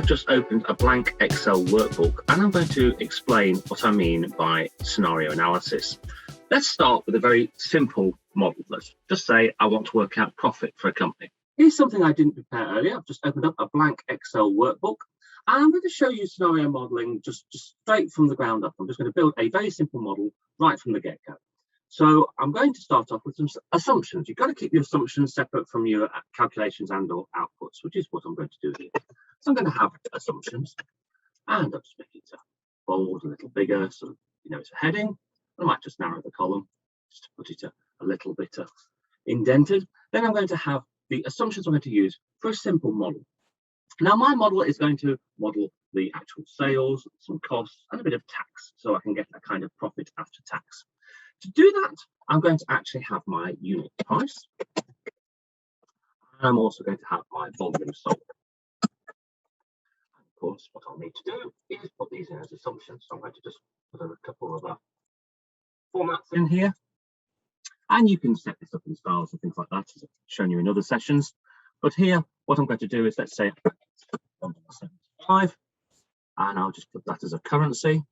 just opened a blank Excel workbook and I'm going to explain what I mean by scenario analysis. Let's start with a very simple model. Let's just say I want to work out profit for a company. Here's something I didn't prepare earlier. I've just opened up a blank Excel workbook and I'm going to show you scenario modeling just straight from the ground up. I'm just going to build a very simple model right from the get-go. So I'm going to start off with some assumptions. You've got to keep your assumptions separate from your calculations and or outputs, which is what I'm going to do here. So I'm going to have assumptions and I'll just make it bold, a little bigger, so you know it's a heading. I might just narrow the column just to put it a little bit indented. Then I'm going to have the assumptions I'm going to use for a simple model. Now my model is going to model the actual sales, some costs and a bit of tax, so I can get a kind of profit after tax. To do that, I'm going to actually have my unit price. And I'm also going to have my volume sold. And of course, what I'll need to do is put these in as assumptions. So I'm going to just put a couple of formats in here. And you can set this up in styles and things like that, as I've shown you in other sessions. But here, what I'm going to do is, let's say $1.75, and I'll just put that as a currency.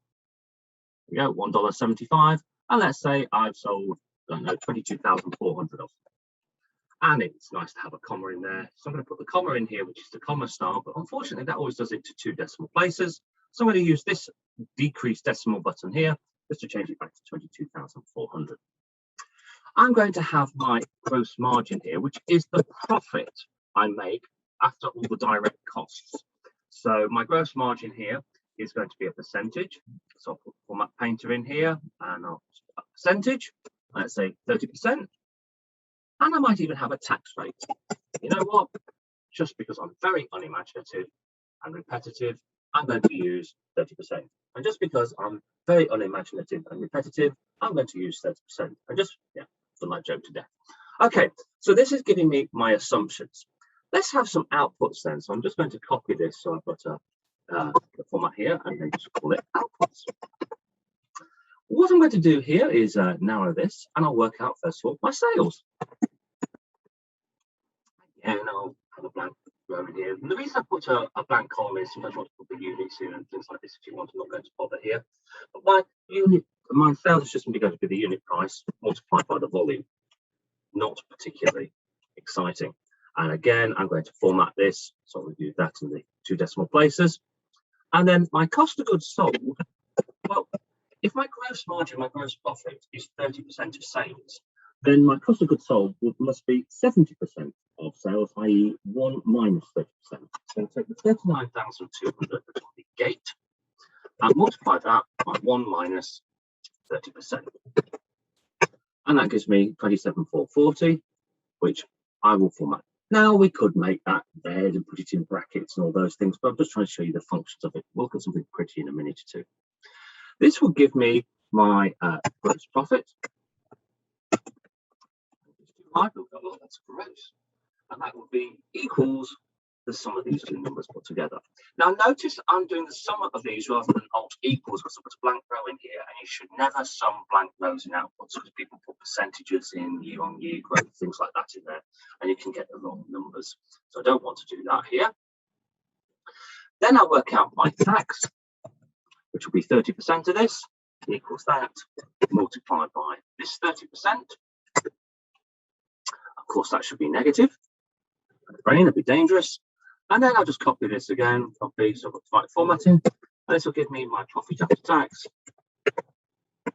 There we go, $1.75. And let's say I've sold, I don't know, 22,400 of them. And it's nice to have a comma in there. So I'm going to put the comma in here, which is the comma style, but unfortunately that always does it to 2 decimal places. So I'm going to use this decrease decimal button here, just to change it back to 22,400. I'm going to have my gross margin here, which is the profit I make after all the direct costs. So my gross margin here is going to be a percentage. So I'll put format painter in here and I'll put a percentage, let's say 30%. And I might even have a tax rate. You know what? Just because I'm very unimaginative and repetitive, I'm going to use 30%. And just because I'm very unimaginative and repetitive, I'm going to use 30%. And just, yeah, done that joke to death. Okay, so this is giving me my assumptions. Let's have some outputs then. So I'm just going to copy this. So I've got the format here and then just call it outputs. What I'm going to do here is narrow this and I'll work out first of all my sales. Again, I'll have a blank row in here. And the reason I put a blank column is sometimes you want to put the units in and things like this if you want. I'm not going to bother here. But my sales is just going to be the unit price multiplied by the volume. Not particularly exciting. And again, I'm going to format this. So we'll do that in the 2 decimal places. And then my cost of goods sold, well, if my gross margin, my gross profit is 30% of sales, then my cost of goods sold must be 70% of sales, i.e. 1 minus 30%. So I'm going to take the 39,200 at the gate and multiply that by 1 minus 30%. And that gives me 27,440, which I will format. Now we could make that red and put it in brackets and all those things, but I'm just trying to show you the functions of it. We'll look at something pretty in a minute or two. This will give me my gross profit. Oh, that's gross. And that will be equals the sum of these 2 numbers put together. Now notice I'm doing the sum of these rather than alt equals, because I put a blank row in here, and you should never sum blank rows in outputs because people put percentages in, year-on-year growth, things like that in there, and you can get the wrong numbers. So I don't want to do that here. Then I'll work out my tax, which will be 30% of this, equals that, multiplied by this 30%. Of course, that should be negative. The brain would be dangerous. And then I'll just copy this again, copy, so I've got the right formatting. And this will give me my profit after tax. And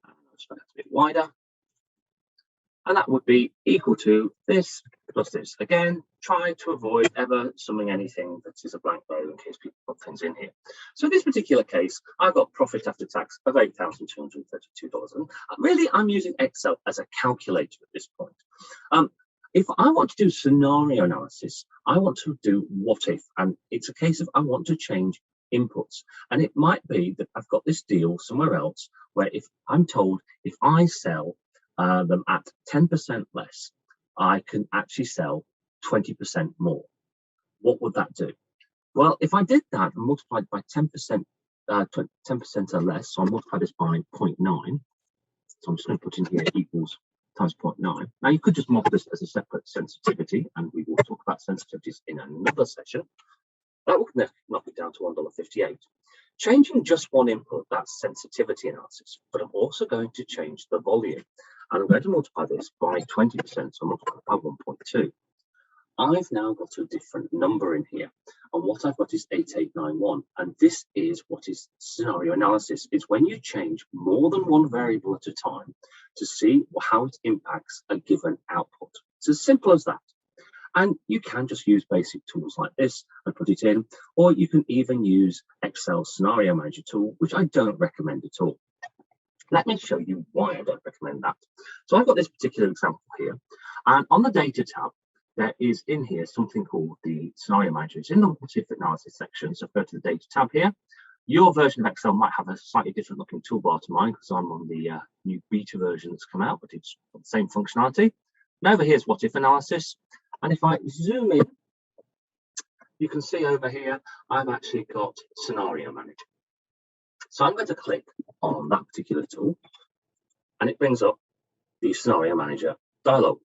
I'll just make it a bit wider. And that would be equal to this plus this. Again, try to avoid ever summing anything that is a blank row in case people put things in here. So in this particular case, I've got profit after tax of $8,232. And really, I'm using Excel as a calculator at this point. If I want to do scenario analysis, I want to do what if, and it's a case of I want to change inputs. And it might be that I've got this deal somewhere else where if I'm told if I sell them at 10% less, I can actually sell 20% more. What would that do? Well, if I did that and multiplied by 10% or less, so I multiply this by 0.9. So I'm just going to put in here equals times 0.9. Now you could just model this as a separate sensitivity and we we'll talk about sensitivities in another session. That will knock it down to $1.58. Changing just one input, that's sensitivity analysis, but I'm also going to change the volume. And I'm going to multiply this by 20%, so multiply by 1.2. I've now got a different number in here. And what I've got is 8891. And this is what is scenario analysis. It's when you change more than one variable at a time to see how it impacts a given output. It's as simple as that. And you can just use basic tools like this and put it in, or you can even use Excel Scenario Manager tool, which I don't recommend at all. Let me show you why I don't recommend that. So I've got this particular example here, and on the data tab, there is in here something called the Scenario Manager. It's in the what if analysis section. So go to the data tab here. Your version of Excel might have a slightly different looking toolbar to mine because I'm on the new beta version that's come out, but it's got the same functionality. And over here is what if analysis. And if I zoom in, you can see over here, I've actually got Scenario Manager. So I'm going to click on that particular tool, and it brings up the Scenario Manager dialog.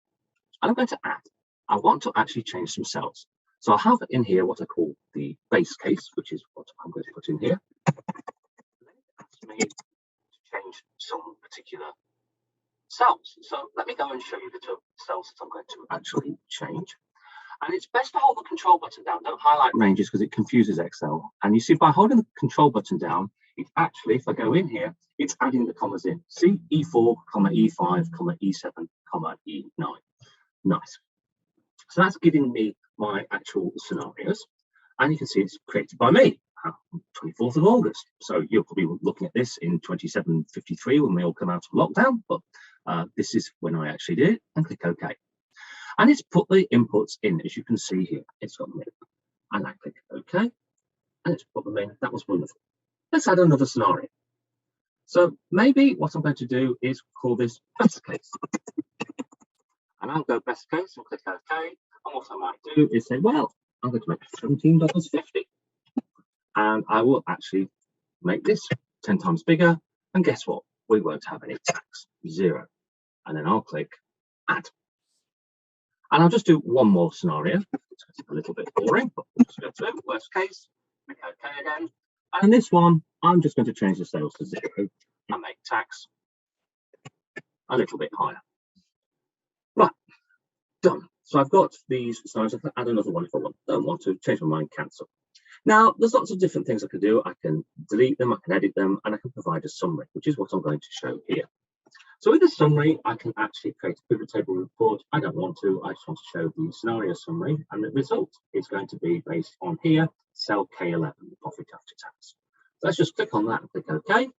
And I'm going to add. I want to actually change some cells. So I have in here what I call the base case, which is what I'm going to put in here. And then it asks me to change some particular cells. So let me go and show you the cells that I'm going to actually change. And it's best to hold the control button down. Don't highlight ranges because it confuses Excel. And you see, by holding the control button down, it actually, if I go in here, it's adding the commas in. See, E4, E5, E7, E9. Nice. So that's giving me my actual scenarios. And you can see it's created by me, 24th of August. So you're probably looking at this in 2753 when we all come out of lockdown. But this is when I actually did it, and click OK. And it's put the inputs in, as you can see here. It's got them in. And I click OK. And it's put them in. That was wonderful. Let's add another scenario. So maybe what I'm going to do is call this best case. And I'll go best case and click OK. And what I might do is say, well, I'm going to make $17.50. And I will actually make this 10 times bigger. And guess what? We won't have any tax, 0. And then I'll click add. And I'll just do one more scenario. It's a little bit boring, but we'll just go through. Worst case, click OK again. And in this one, I'm just going to change the sales to 0 and make tax a little bit higher. Right, done. So I've got these scenarios. I can add another one if I don't want to. Change my mind, cancel. Now, there's lots of different things I can do. I can delete them, I can edit them, and I can provide a summary, which is what I'm going to show here. So with the summary, I can actually create a pivot table report. I don't want to. I just want to show the scenario summary, and the result is going to be based on here, cell K11, the profit after tax. So let's just click on that and click OK.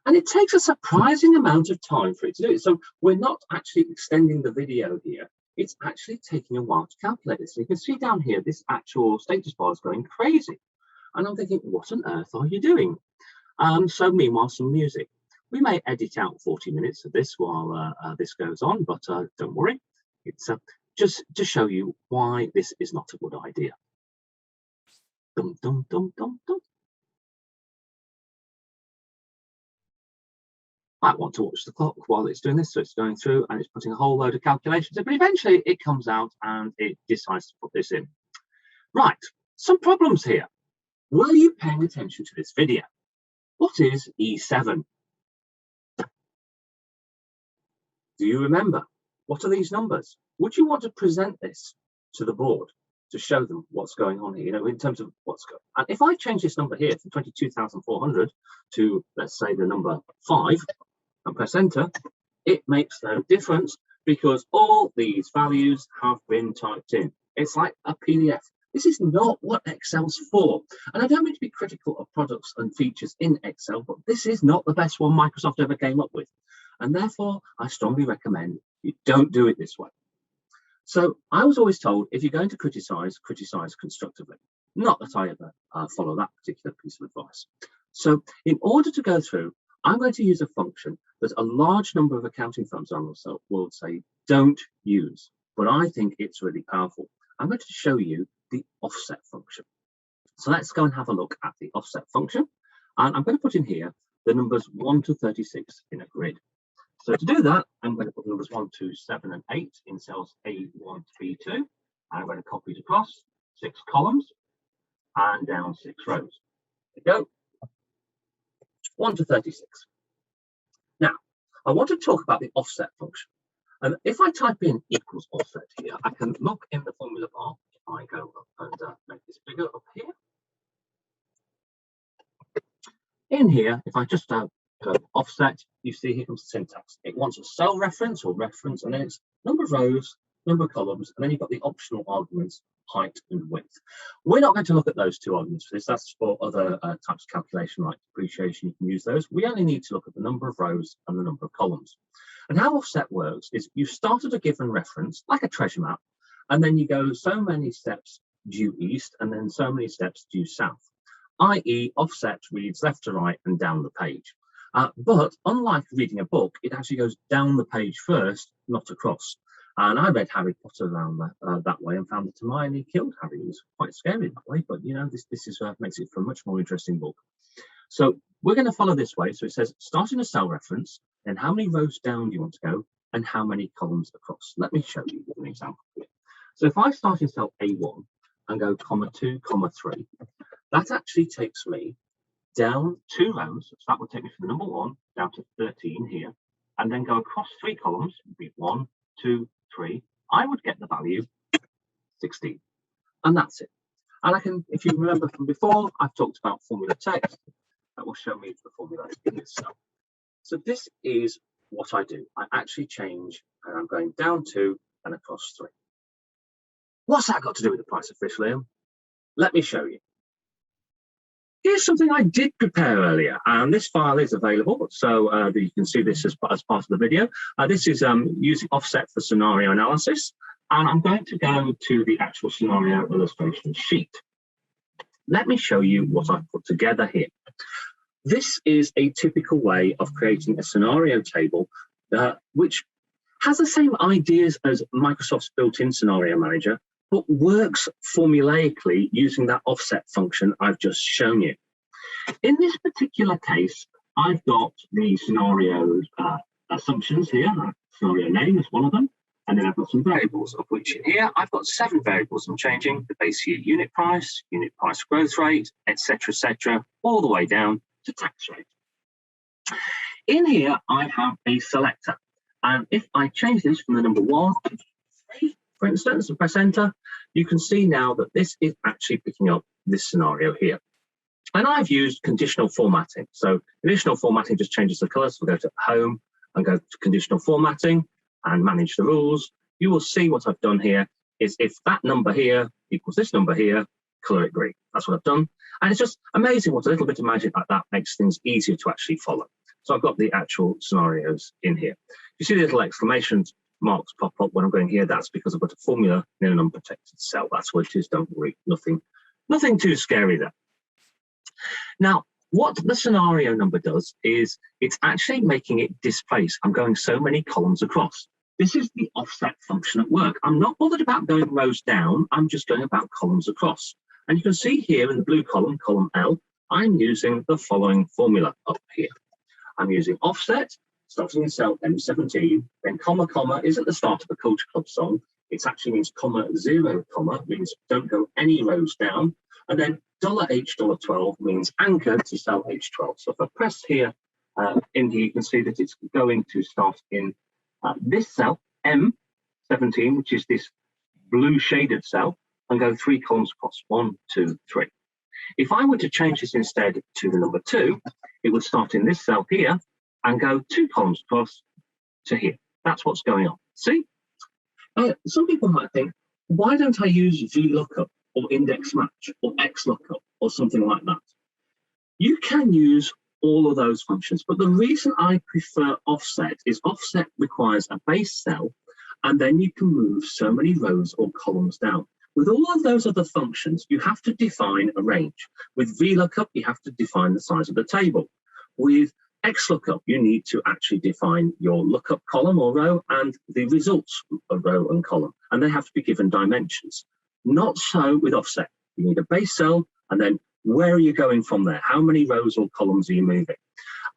And it takes a surprising amount of time for it to do it. So we're not actually extending the video here. It's actually taking a while to calculate this. So you can see down here, this actual status bar is going crazy. And I'm thinking, what on earth are you doing? So meanwhile, some music. We may edit out 40 minutes of this while this goes on, but don't worry. It's just to show you why this is not a good idea. Dum, dum, dum, dum, dum. I want to watch the clock while it's doing this, so it's going through and it's putting a whole load of calculations in, but eventually it comes out and it decides to put this in. Right, some problems here. Were you paying attention to this video? What is E7? Do you remember? What are these numbers? Would you want to present this to the board to show them what's going on here, you know, in terms of what's going on? And if I change this number here from 22,400 to, let's say, the number 5 and press enter, it makes no difference because all these values have been typed in. It's like a PDF. This is not what Excel's for. And I don't mean to be critical of products and features in Excel, but this is not the best one Microsoft ever came up with. And therefore, I strongly recommend you don't do it this way. So I was always told, if you're going to criticize constructively. Not that I ever follow that particular piece of advice. So in order to go through, I'm going to use a function that a large number of accounting firms will say don't use, but I think it's really powerful. I'm going to show you the offset function. So let's go and have a look at the offset function. And I'm going to put in here the numbers 1 to 36 in a grid. So to do that, I'm going to put numbers 1, 2, 7, and 8 in cells A1 to B2. And I'm going to copy it across 6 columns and down 6 rows. There we go. 1 to 36. Now, I want to talk about the offset function. And if I type in equals offset here, I can look in the formula bar. If I go up and make this bigger up here. In here, if I just go offset, you see here comes the syntax. It wants a cell reference or reference, and then it's number of rows, number of columns, and then you've got the optional arguments, height and width. We're not going to look at those two arguments for this. That's for other types of calculation like depreciation. You can use those. We only need to look at the number of rows and the number of columns. And how offset works is you start at a given reference, like a treasure map, and then you go so many steps due east and then so many steps due south, i.e. offset reads left to right and down the page. But unlike reading a book, it actually goes down the page first, not across. And I read Harry Potter around that way and found that Hermione killed Harry. It was quite scary that way, but you know, this is makes it for a much more interesting book. So we're going to follow this way. So it says start in a cell reference, then how many rows down do you want to go, and how many columns across. Let me show you with an example here. So if I start in cell A1 and go comma 2, comma 3, that actually takes me down 2 rows. So that would take me from number 1 down to 13 here, and then go across 3 columns, would be 1, 2, 3. I would get the value 16, and that's it. And I can, if you remember from before, I've talked about formula text. That will show me the formula in this cell. So this is what I do. I actually change, and I'm going down 2 and across 3. What's that got to do with the price of fish, Liam? Let me show you. Here's something I did prepare earlier, and this file is available, so that you can see this as part of the video. This is using offset for scenario analysis, and I'm going to go to the actual scenario illustration sheet. Let me show you what I've put together here. This is a typical way of creating a scenario table which has the same ideas as Microsoft's built-in scenario manager, but works formulaically using that offset function I've just shown you. In this particular case, I've got the scenario assumptions here. Scenario name is one of them. And then I've got some variables, of which in here, I've got 7 variables I'm changing: the base year unit price growth rate, etc., all the way down to tax rate. In here, I have a selector. And if I change this from the number 1 to 3, for instance, and press enter, you can see now that this is actually picking up this scenario here. And I've used conditional formatting. So conditional formatting just changes the color. So we'll go to home and go to conditional formatting and manage the rules. You will see what I've done here is if that number here equals this number here, color it green. That's what I've done. And it's just amazing what a little bit of magic like that makes things easier to actually follow. So I've got the actual scenarios in here. You see the little exclamation marks pop up when I'm going here. That's because I've got a formula in an unprotected cell. That's what it is. Don't worry. Nothing too scary there. Now, what the scenario number does is it's actually making it displace. I'm going so many columns across. This is the offset function at work. I'm not bothered about going rows down. I'm just going about columns across. And you can see here in the blue column, column L, I'm using the following formula up here. I'm using offset, starting in cell M17, then comma, comma isn't the start of a Culture Club song. It actually means comma, 0, comma, means don't go any rows down. And then $H, $12 means anchor to cell H12. So if I press here in here, you can see that it's going to start in this cell, M17, which is this blue shaded cell, and go 3 columns across, 1, 2, 3. If I were to change this instead to the number 2, it would start in this cell here and go 2 columns across to here. That's what's going on. See? Some people might think, why don't I use VLOOKUP or index match or XLOOKUP or something like that? You can use all of those functions, but the reason I prefer offset is offset requires a base cell, and then you can move so many rows or columns down. With all of those other functions, you have to define a range. With VLOOKUP, you have to define the size of the table. With XLOOKUP, you need to actually define your lookup column or row and the results of row and column, and they have to be given dimensions. Not so with offset. You need a base cell, and then where are you going from there? How many rows or columns are you moving?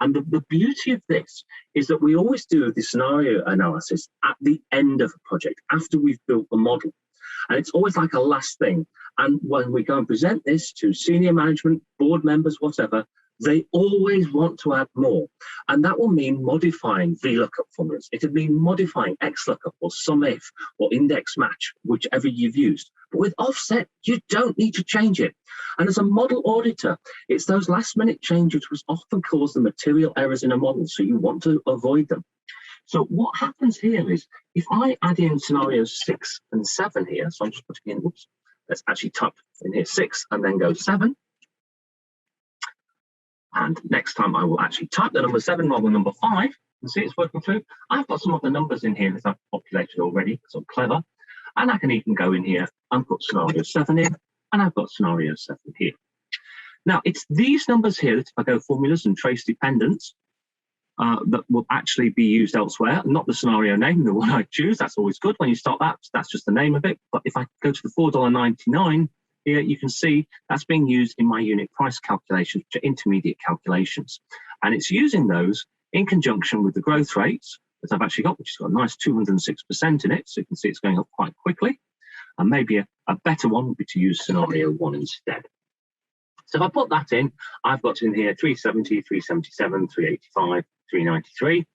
And the beauty of this is that we always do the scenario analysis at the end of a project, after we've built the model. And it's always like a last thing. And when we go and present this to senior management, board members, whatever, they always want to add more. And that will mean modifying VLOOKUP formulas. It would mean modifying XLOOKUP or SUMIF or index match, whichever you've used. But with offset, you don't need to change it. And as a model auditor, it's those last minute changes which often cause the material errors in a model. So you want to avoid them. So what happens here is, if I add in scenarios 6 and 7 here, so I'm just putting in, oops, let's actually type in here 6 and then go 7. And next time I will actually type the number 7 rather than number 5 and see it's working through. I've got some of the numbers in here that I've populated already, because I'm clever. And I can even go in here and put scenario 7 in, and I've got scenario 7 here. Now, it's these numbers here that if I go formulas and trace dependents, that will actually be used elsewhere, not the scenario name, the one I choose. That's always good when you start that. That's just the name of it. But if I go to the $4.99 here, you can see that's being used in my unit price calculations, which are intermediate calculations. And it's using those in conjunction with the growth rates that I've actually got, which has got a nice 206% in it. So you can see it's going up quite quickly. And maybe a better one would be to use scenario 1 instead. So if I put that in, I've got in here 370, 377, 385, 393,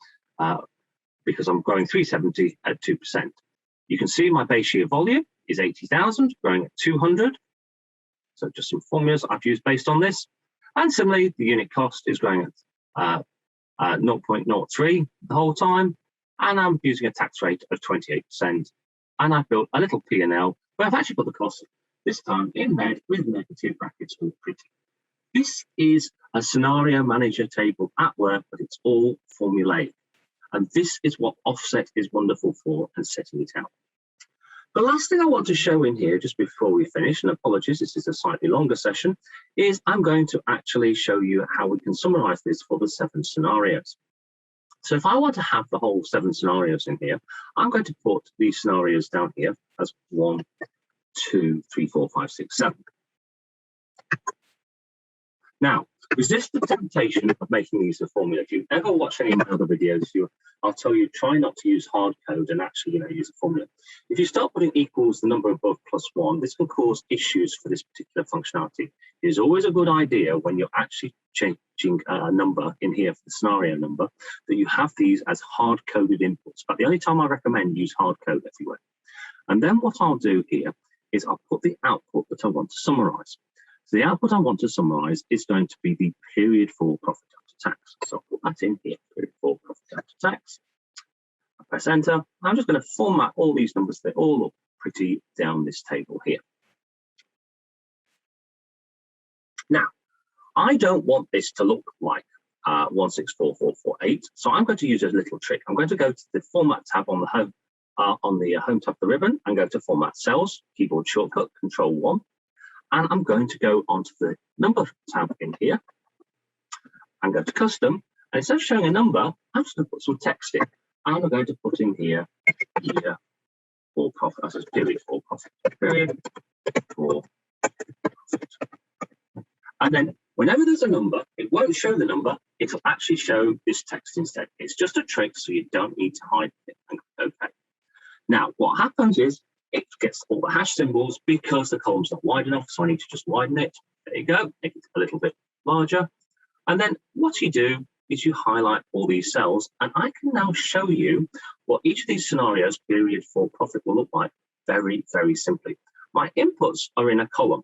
because I'm growing 370 at 2%. You can see my base year volume is 80,000, growing at 200. So just some formulas I've used based on this. And similarly, the unit cost is growing at 0.03 the whole time. And I'm using a tax rate of 28%. And I've built a little P&L where I've actually put the cost this time in red with negative brackets all pretty. This is a scenario manager table at work, but it's all formulaic. And this is what offset is wonderful for, and setting it out. The last thing I want to show in here, just before we finish, and apologies, this is a slightly longer session, is I'm going to actually show you how we can summarize this for the 7 scenarios. So if I want to have the whole 7 scenarios in here, I'm going to put these scenarios down here as 1, 2, 3, 4, 5, 6, 7. Now, resist the temptation of making these a formula. If you ever watch any of my other videos, I'll tell you, try not to use hard code and actually use a formula. If you start putting equals the number above plus 1, this can cause issues for this particular functionality. It is always a good idea when you're actually changing a number in here for the scenario number that you have these as hard-coded inputs. But the only time I recommend use hard code everywhere. And then what I'll do here is I'll put the output that I want to summarize. So the output I want to summarize is going to be the period for profit after tax. So I'll put that in here, period for profit after tax. I press enter. I'm just going to format all these numbers. They all look pretty down this table here. Now, I don't want this to look like 164448. So I'm going to use a little trick. I'm going to go to the Format tab on the Home tab of the ribbon and go to Format Cells, keyboard shortcut, Control-1. And I'm going to go onto the Number tab in here and go to Custom. And instead of showing a number, I'm just going to put some text in. And I'm going to put in here year for profit, as period for profit, period for profit. And then whenever there's a number, it won't show the number, it'll actually show this text instead. It's just a trick, so you don't need to hide it. And okay. Now, what happens is it gets all the hash symbols because the column's not wide enough, so I need to just widen it. There you go, make it a little bit larger. And then what you do is you highlight all these cells, and I can now show you what each of these scenarios, period for profit, will look like very, very simply. My inputs are in a column,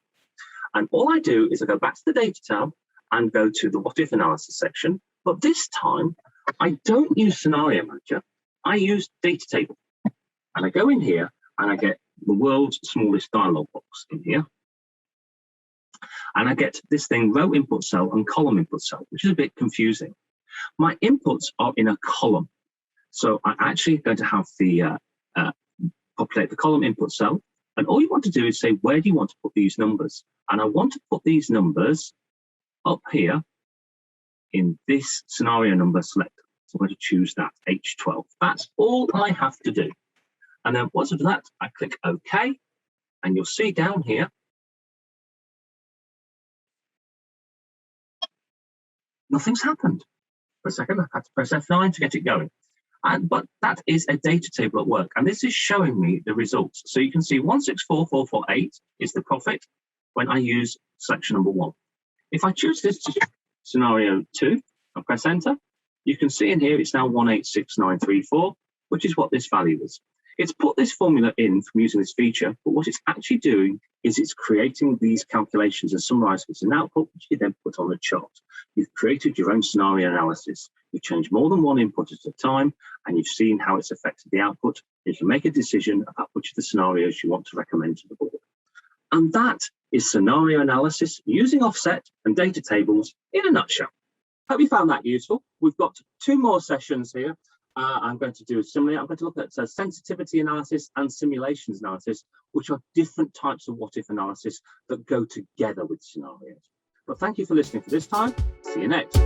and all I do is I go back to the Data tab and go to the What If Analysis section, but this time I don't use Scenario Manager, I use Data Table. And I go in here and I get the world's smallest dialog box in here. And I get this thing, row input cell and column input cell, which is a bit confusing. My inputs are in a column. So I'm actually going to have the populate the column input cell. And all you want to do is say, where do you want to put these numbers? And I want to put these numbers up here in this scenario number selector. So I'm going to choose that H12. That's all I have to do. And then once I've done that, I click OK. And you'll see down here, nothing's happened. for a second. I had to press F9 to get it going. But that is a data table at work, and this is showing me the results. So you can see 164448 is the profit when I use selection number 1. If I choose this scenario 2, I press enter, you can see in here it's now 186934, which is what this value is. It's put this formula in from using this feature, but what it's actually doing is it's creating these calculations and summarizing it as an output, which you then put on the chart. You've created your own scenario analysis. You've changed more than one input at a time, and you've seen how it's affected the output. You can make a decision about which of the scenarios you want to recommend to the board. And that is scenario analysis using offset and data tables in a nutshell. Hope you found that useful. We've got 2 more sessions here. I'm going to do similarly. I'm going to look at sensitivity analysis and simulations analysis, which are different types of what-if analysis that go together with scenarios. But thank you for listening for this time. See you next.